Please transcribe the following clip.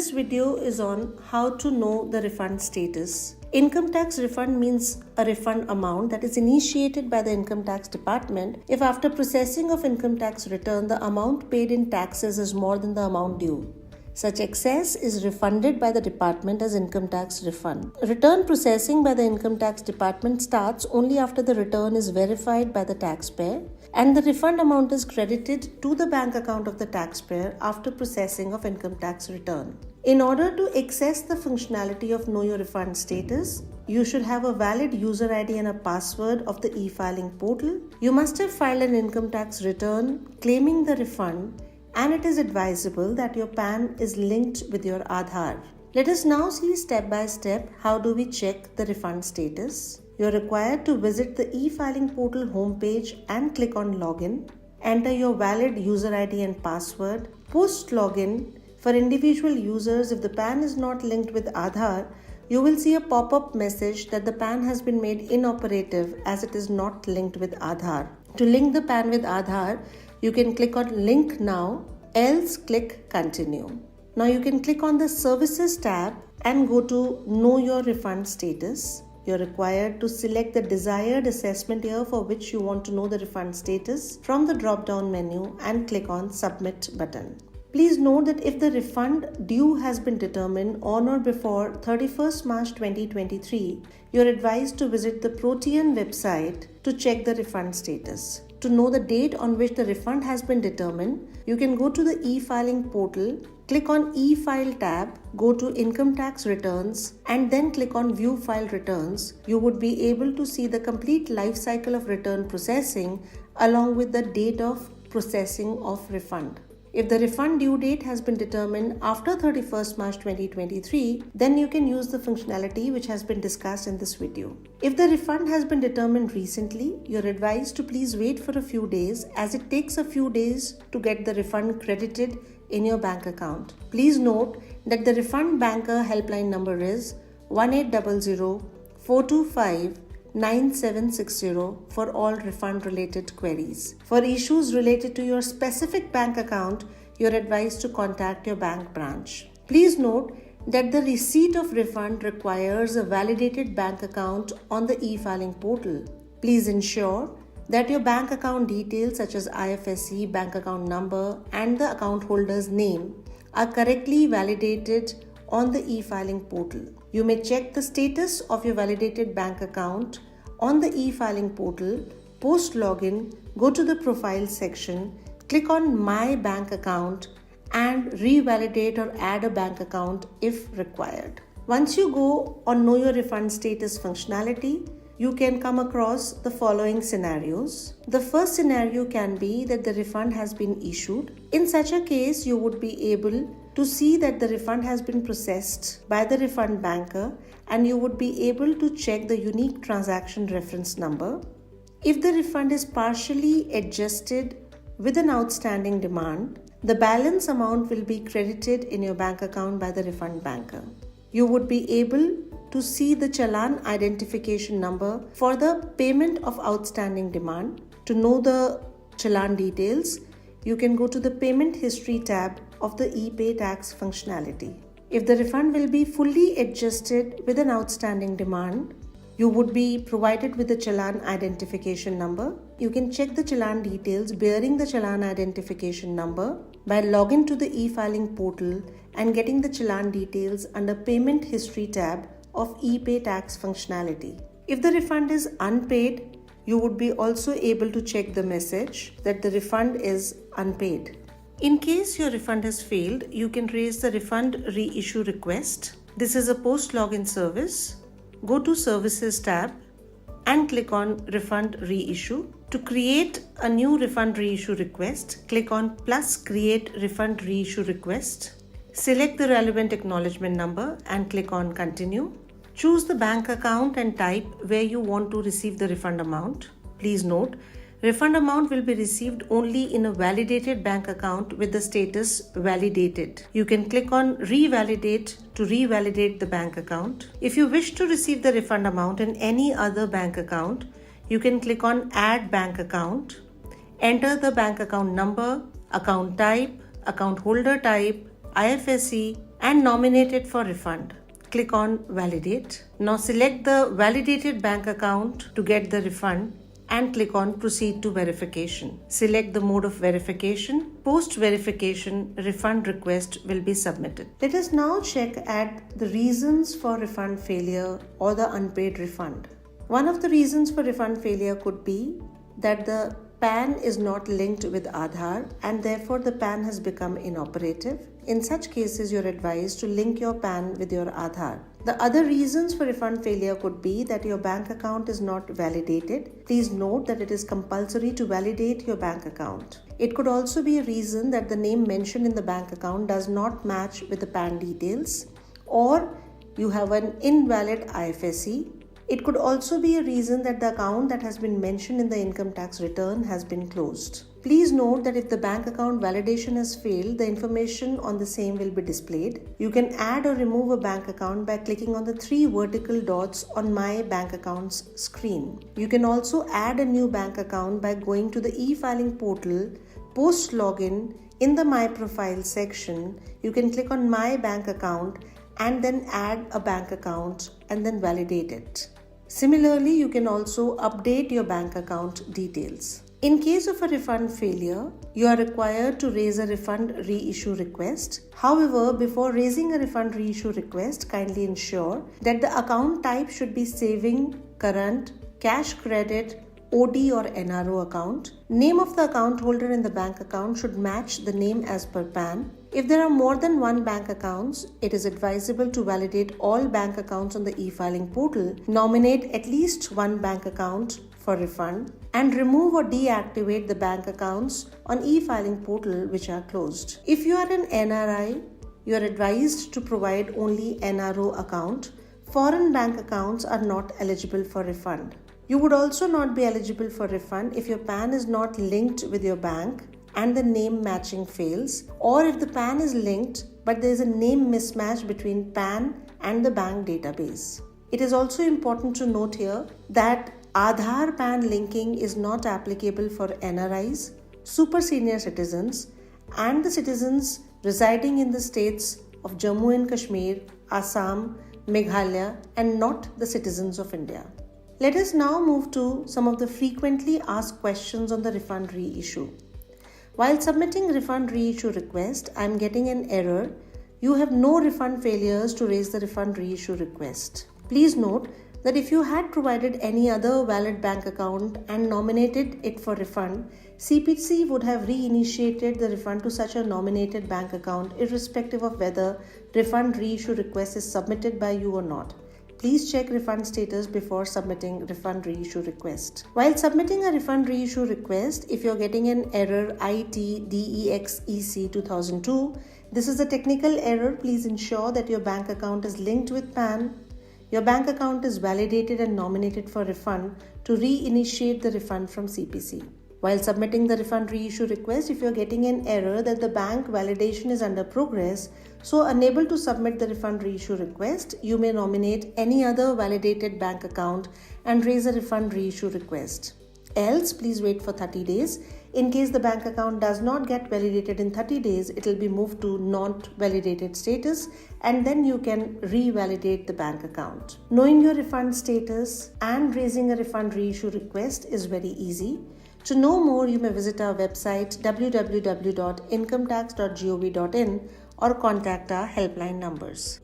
This video is on how to know the refund status. Income tax refund means a refund amount that is initiated by the income tax department if after processing of income tax return the amount paid in taxes is more than the amount due. Such excess is refunded by the department as income tax refund. Return processing by the income tax department starts only after the return is verified by the taxpayer and the refund amount is credited to the bank account of the taxpayer after processing of income tax return. In order to access the functionality of Know Your Refund status, you should have a valid user ID and a password of the e-filing portal. You must have filed an income tax return claiming the refund, and it is advisable that your PAN is linked with your Aadhaar. Let us now see step by step how do we check the refund status. You are required to visit the e-filing portal homepage and click on login. Enter your valid user ID and password. Post login, for individual users, if the PAN is not linked with Aadhaar, you will see a pop-up message that the PAN has been made inoperative as it is not linked with Aadhaar. To link the PAN with Aadhaar, you can click on Link Now, else click Continue. Now you can click on the Services tab and go to Know Your Refund status. You're required to select the desired assessment year for which you want to know the refund status from the drop-down menu and click on Submit button. Please note that if the refund due has been determined on or before 31st March 2023, you're advised to visit the Protean website to check the refund status. To know the date on which the refund has been determined, you can go to the e-filing portal, click on e-file tab, go to income tax returns and then click on view file returns. You would be able to see the complete life cycle of return processing along with the date of processing of refund. If the refund due date has been determined after 31st March 2023, then you can use the functionality which has been discussed in this video. If the refund has been determined recently, you're advised to please wait for a few days as it takes a few days to get the refund credited in your bank account. Please note that the refund banker helpline number is 1800-425-9760 for all refund related queries. For issues related to your specific bank account, you are advised to contact your bank branch. Please note that the receipt of refund requires a validated bank account on the e-filing portal. Please ensure that your bank account details such as IFSC, bank account number and the account holder's name are correctly validated on the e-filing portal. You may check the status of your validated bank account on the e-filing portal. Post login, go to the profile section, click on My Bank Account and revalidate or add a bank account if required. Once you go on Know Your Refund status functionality, you can come across the following scenarios. The first scenario can be that the refund has been issued. In such a case, you would be able to see that the refund has been processed by the refund banker and you would be able to check the unique transaction reference number. If the refund is partially adjusted with an outstanding demand, the balance amount will be credited in your bank account by the refund banker. You would be able to see the challan identification number for the payment of outstanding demand. To know the challan details, you can go to the Payment History tab of the ePay tax functionality. If the refund will be fully adjusted with an outstanding demand, you would be provided with the challan identification number. You can check the challan details bearing the challan identification number by logging to the e-filing portal and getting the challan details under Payment History tab of ePay tax functionality. If the refund is unpaid, you would be also able to check the message that the refund is unpaid. In case your refund has failed, you can raise the refund reissue request. This is a post-login service. Go to Services tab and click on Refund Reissue. To create a new refund reissue request, click on plus Create Refund Reissue Request. Select the relevant acknowledgement number and click on Continue. Choose the bank account and type where you want to receive the refund amount. Please note, refund amount will be received only in a validated bank account with the status validated. You can click on Revalidate to revalidate the bank account. If you wish to receive the refund amount in any other bank account, you can click on Add Bank Account. Enter the bank account number, account type, account holder type, IFSC and nominate it for refund. Click on Validate. Now select the validated bank account to get the refund and click on Proceed to Verification. Select the mode of verification. Post verification, refund request will be submitted. Let us now check at the reasons for refund failure or the unpaid refund. One of the reasons for refund failure could be that the PAN is not linked with Aadhaar and therefore the PAN has become inoperative. In such cases, you're advised to link your PAN with your Aadhaar. The other reasons for refund failure could be that your bank account is not validated. Please note that it is compulsory to validate your bank account. It could also be a reason that the name mentioned in the bank account does not match with the PAN details, or you have an invalid IFSC. It could also be a reason that the account that has been mentioned in the income tax return has been closed. Please note that if the bank account validation has failed, the information on the same will be displayed. You can add or remove a bank account by clicking on the 3 vertical dots on My Bank Accounts screen. You can also add a new bank account by going to the e-filing portal, post login. In the My Profile section, you can click on My Bank Account and then add a bank account and then validate it. Similarly, you can also update your bank account details. In case of a refund failure, you are required to raise a refund reissue request. However, before raising a refund reissue request, kindly ensure that the account type should be saving, current, cash credit, OD or NRO account. Name of the account holder in the bank account should match the name as per PAN. If there are more than one bank accounts, it is advisable to validate all bank accounts on the e-filing portal, nominate at least one bank account for refund, and remove or deactivate the bank accounts on e-filing portal which are closed. If you are an NRI, you are advised to provide only NRO account. Foreign bank accounts are not eligible for refund. You would also not be eligible for refund if your PAN is not linked with your bank and the name matching fails, or if the PAN is linked but there is a name mismatch between PAN and the bank database. It is also important to note here that Aadhaar PAN linking is not applicable for NRIs, super senior citizens, and the citizens residing in the states of Jammu and Kashmir, Assam, Meghalaya, and not the citizens of India. Let us now move to some of the frequently asked questions on the refund reissue. While submitting refund reissue request, I am getting an error. You have no refund failures to raise the refund reissue request. Please note that if you had provided any other valid bank account and nominated it for refund, CPC would have reinitiated the refund to such a nominated bank account irrespective of whether refund reissue request is submitted by you or not. Please check refund status before submitting refund reissue request. While submitting a refund reissue request, if you're getting an error ITDEXEC 2002, this is a technical error. Please ensure that your bank account is linked with PAN. Your bank account is validated and nominated for refund to reinitiate the refund from CPC. While submitting the refund reissue request, if you are getting an error that the bank validation is under progress, so unable to submit the refund reissue request, you may nominate any other validated bank account and raise a refund reissue request. Else, please wait for 30 days. In case the bank account does not get validated in 30 days, it will be moved to not validated status and then you can revalidate the bank account. Knowing your refund status and raising a refund reissue request is very easy. To know more, you may visit our website www.incometax.gov.in or contact our helpline numbers.